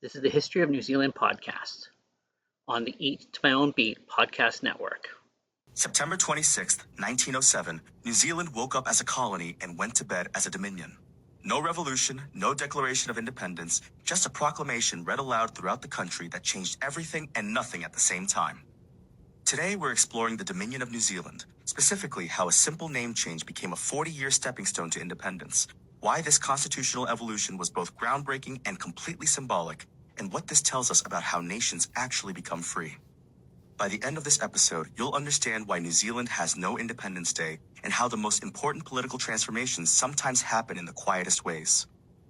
This is the History of New Zealand podcast on the Eat to My Own Beat podcast network. September 26th, 1907, New Zealand woke up as a colony and went to bed as a dominion. No revolution, no declaration of independence, just a proclamation read aloud throughout the country that changed everything and nothing at the same time. Today, we're exploring the Dominion of New Zealand, specifically how a simple name change became a 40-year stepping stone to independence, why this constitutional evolution was both groundbreaking and completely symbolic, and what this tells us about how nations actually become free. By the end of this episode, you'll understand why New Zealand has no Independence Day and how the most important political transformations sometimes happen in the quietest ways.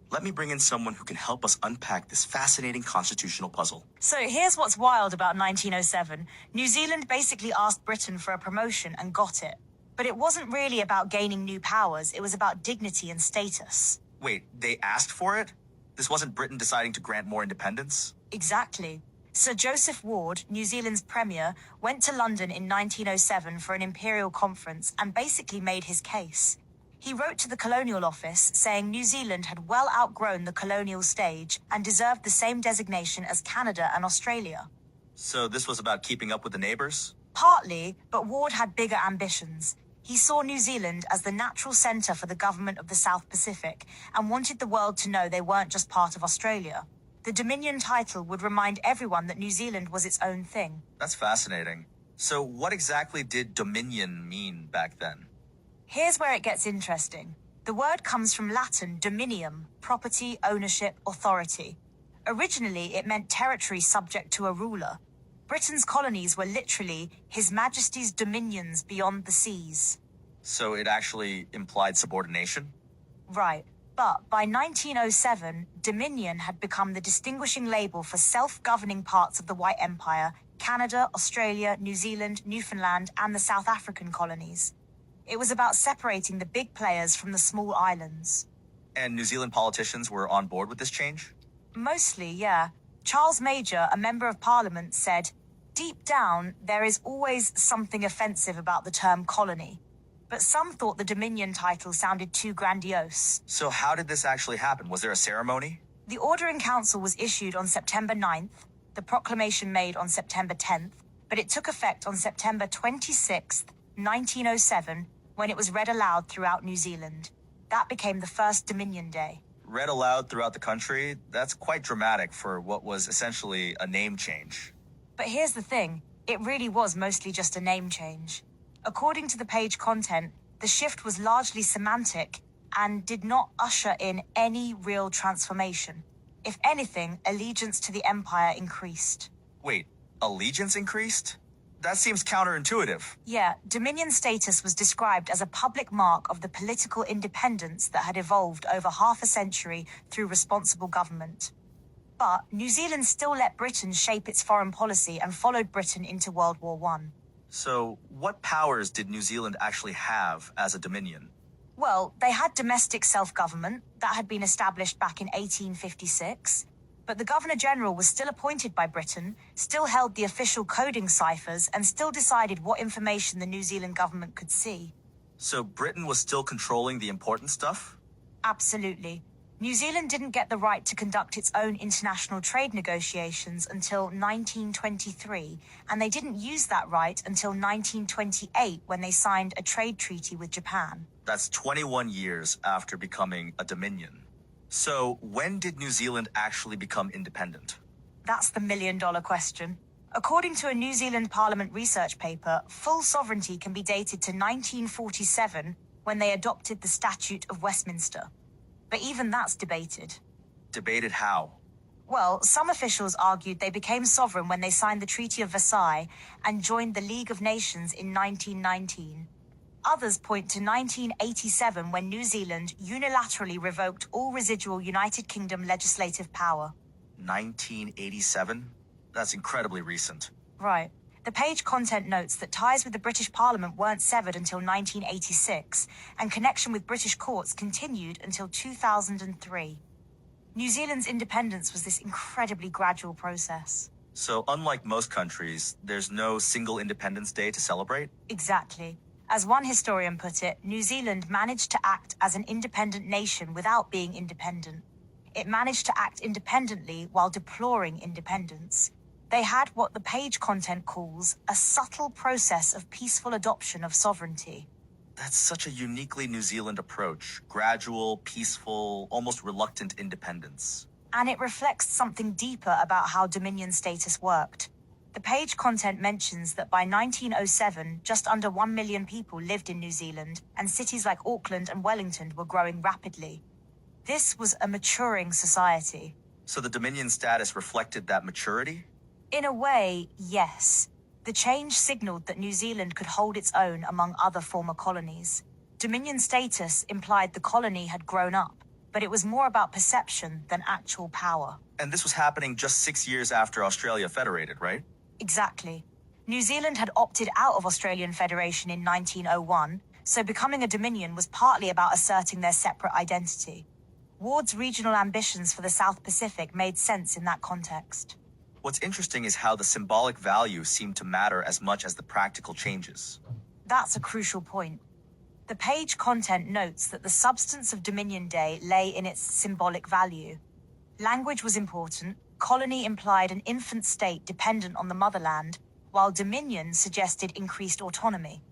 Let me bring in someone who can help us unpack this fascinating constitutional puzzle. So here's what's wild about 1907. New Zealand basically asked Britain for a promotion and got it. But it wasn't really about gaining new powers, it was about dignity and status. Wait, they asked for it? This wasn't Britain deciding to grant more independence? Exactly. Sir Joseph Ward, New Zealand's premier, went to London in 1907 for an imperial conference and basically made his case. He wrote to the Colonial Office saying New Zealand had well outgrown the colonial stage and deserved the same designation as Canada and Australia. So this was about keeping up with the neighbors? Partly, but Ward had bigger ambitions. He saw New Zealand as the natural centre for the government of the South Pacific and wanted the world to know they weren't just part of Australia. The Dominion title would remind everyone that New Zealand was its own thing. That's fascinating. So what exactly did Dominion mean back then? Here's where it gets interesting. The word comes from Latin dominium, property, ownership, authority. Originally, it meant territory subject to a ruler. Britain's colonies were literally His Majesty's dominions beyond the seas. So it actually implied subordination? Right. But by 1907, Dominion had become the distinguishing label for self-governing parts of the White Empire, Canada, Australia, New Zealand, Newfoundland, and the South African colonies. It was about separating the big players from the small islands. And New Zealand politicians were on board with this change? Mostly, yeah. Charles Major, a member of Parliament, said, "Deep down, there is always something offensive about the term colony." But some thought the Dominion title sounded too grandiose. So how did this actually happen? Was there a ceremony? The Order in Council was issued on September 9th, the proclamation made on September 10th, but it took effect on September 26th, 1907, when it was read aloud throughout New Zealand. That became the first Dominion Day. Read aloud throughout the country? That's quite dramatic for what was essentially a name change. But here's the thing, it really was mostly just a name change. According to the page content, the shift was largely semantic and did not usher in any real transformation. If anything, allegiance to the empire increased. Wait, allegiance increased? That seems counterintuitive. Yeah, Dominion status was described as a public mark of the political independence that had evolved over half a century through responsible government. But New Zealand still let Britain shape its foreign policy and followed Britain into World War I. So, what powers did New Zealand actually have as a dominion? Well, they had domestic self-government that had been established back in 1856, but the Governor-General was still appointed by Britain, still held the official coding ciphers, and still decided what information the New Zealand government could see. So Britain was still controlling the important stuff? Absolutely. New Zealand didn't get the right to conduct its own international trade negotiations until 1923, and they didn't use that right until 1928 when they signed a trade treaty with Japan. That's 21 years after becoming a dominion. So when did New Zealand actually become independent? That's the million-dollar question. According to a New Zealand Parliament research paper, full sovereignty can be dated to 1947 when they adopted the Statute of Westminster. But even that's debated. Debated how? Well, some officials argued they became sovereign when they signed the Treaty of Versailles and joined the League of Nations in 1919. Others point to 1987 when New Zealand unilaterally revoked all residual United Kingdom legislative power. 1987? That's incredibly recent. Right. The page content notes that ties with the British Parliament weren't severed until 1986, and connection with British courts continued until 2003. New Zealand's independence was this incredibly gradual process. So unlike most countries, there's no single Independence Day to celebrate? Exactly. As one historian put it, New Zealand managed to act as an independent nation without being independent. it managed to act independently while deploring independence. They had what the page content calls a subtle process of peaceful adoption of sovereignty. That's such a uniquely New Zealand approach. Gradual, peaceful, almost reluctant independence. And it reflects something deeper about how Dominion status worked. The page content mentions that by 1907, just under 1 million people lived in New Zealand, and cities like Auckland and Wellington were growing rapidly. This was a maturing society. So the Dominion status reflected that maturity? In a way, yes. The change signaled that New Zealand could hold its own among other former colonies. Dominion status implied the colony had grown up, but it was more about perception than actual power. And this was happening just 6 years after Australia federated, right? Exactly. New Zealand had opted out of Australian Federation in 1901, so becoming a Dominion was partly about asserting their separate identity. Ward's regional ambitions for the South Pacific made sense in that context. What's interesting is how the symbolic value seemed to matter as much as the practical changes. That's a crucial point. The page content notes that the substance of Dominion Day lay in its symbolic value. Language was important. Colony implied an infant state dependent on the motherland, while Dominion suggested increased autonomy.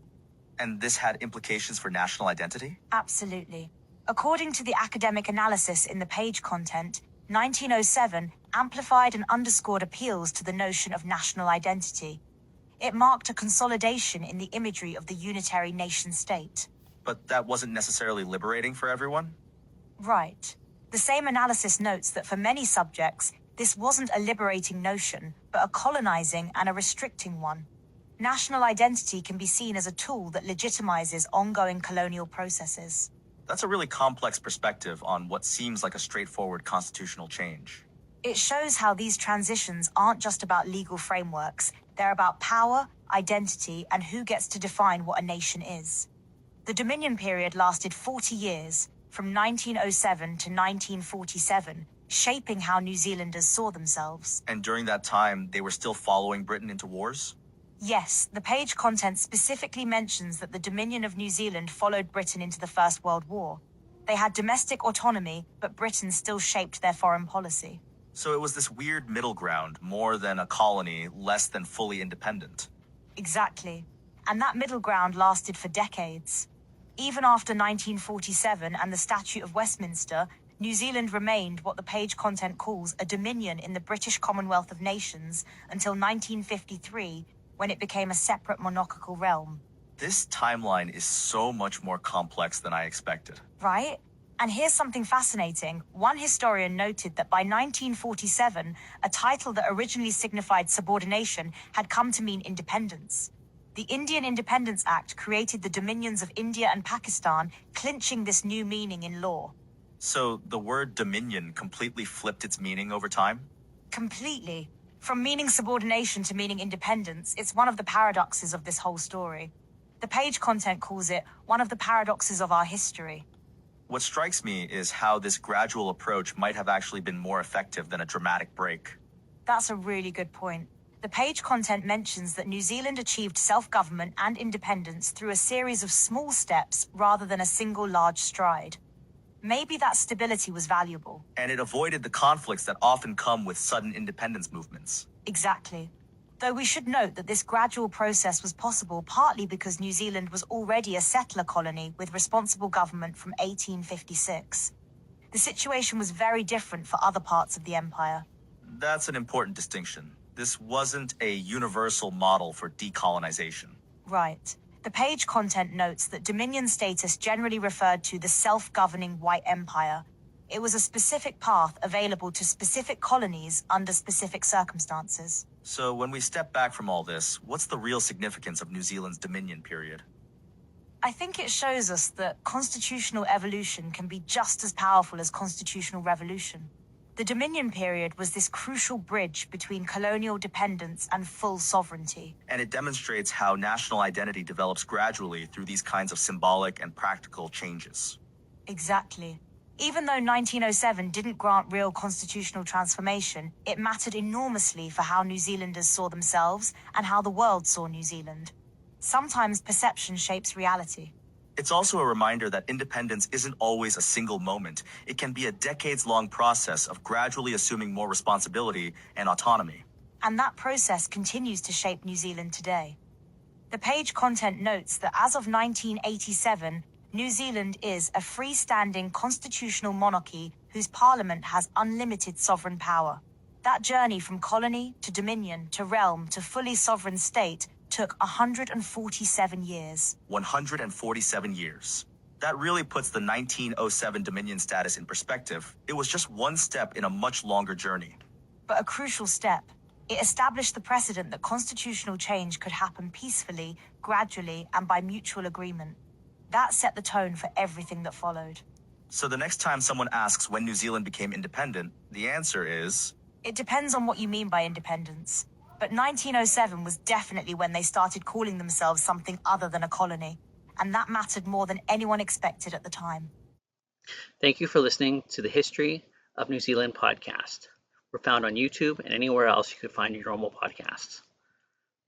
And this had implications for national identity? Absolutely. According to the academic analysis in the page content, 1907 amplified and underscored appeals to the notion of national identity. It marked a consolidation in the imagery of the unitary nation-state. But that wasn't necessarily liberating for everyone? Right. The same analysis notes that for many subjects, this wasn't a liberating notion, but a colonizing and a restricting one. National identity can be seen as a tool that legitimizes ongoing colonial processes. That's a really complex perspective on what seems like a straightforward constitutional change. It shows how these transitions aren't just about legal frameworks, they're about power, identity, and who gets to define what a nation is. The Dominion period lasted 40 years, from 1907 to 1947, shaping how New Zealanders saw themselves. And during that time, they were still following Britain into wars? Yes, the page content specifically mentions that the Dominion of New Zealand followed Britain into the First World War. They had domestic autonomy, but Britain still shaped their foreign policy. So it was this weird middle ground, more than a colony, less than fully independent. Exactly. And that middle ground lasted for decades. Even after 1947 and the Statute of Westminster, New Zealand remained what the page content calls a dominion in the British Commonwealth of Nations until 1953, when it became a separate monarchical realm. This timeline is so much more complex than I expected. Right? And here's something fascinating. One historian noted that by 1947, a title that originally signified subordination had come to mean independence. The Indian Independence Act created the dominions of India and Pakistan, clinching this new meaning in law. So the word dominion completely flipped its meaning over time? Completely. From meaning subordination to meaning independence, it's one of the paradoxes of this whole story. The page content calls it one of the paradoxes of our history. What strikes me is how this gradual approach might have actually been more effective than a dramatic break. That's a really good point. The page content mentions that New Zealand achieved self-government and independence through a series of small steps rather than a single large stride. Maybe that stability was valuable. And it avoided the conflicts that often come with sudden independence movements. Exactly. Though we should note that this gradual process was possible partly because New Zealand was already a settler colony with responsible government from 1856. The situation was very different for other parts of the empire. That's an important distinction. This wasn't a universal model for decolonization. Right. The page content notes that Dominion status generally referred to the self-governing white empire. It was a specific path available to specific colonies under specific circumstances. So when we step back from all this, what's the real significance of New Zealand's Dominion period? I think it shows us that constitutional evolution can be just as powerful as constitutional revolution. The Dominion period was this crucial bridge between colonial dependence and full sovereignty. And it demonstrates how national identity develops gradually through these kinds of symbolic and practical changes. Exactly. Even though 1907 didn't grant real constitutional transformation, it mattered enormously for how New Zealanders saw themselves and how the world saw New Zealand. Sometimes perception shapes reality. It's also a reminder that independence isn't always a single moment. It can be a decades-long process of gradually assuming more responsibility and autonomy. And that process continues to shape New Zealand today. The page content notes that as of 1987, New Zealand is a freestanding constitutional monarchy whose parliament has unlimited sovereign power. That journey from colony to dominion to realm to fully sovereign state took 147 years. 147 years. That really puts the 1907 Dominion status in perspective. It was just one step in a much longer journey. But a crucial step. It established the precedent that constitutional change could happen peacefully, gradually, and by mutual agreement. That set the tone for everything that followed. So the next time someone asks when New Zealand became independent, the answer is... It depends on what you mean by independence. But 1907 was definitely when they started calling themselves something other than a colony. And that mattered more than anyone expected at the time. Thank you for listening to the History of New Zealand podcast. We're found on YouTube and anywhere else you could find your normal podcasts.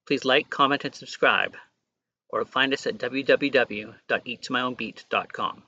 Please like, comment, and subscribe, or find us at www.eattomyownbeat.com.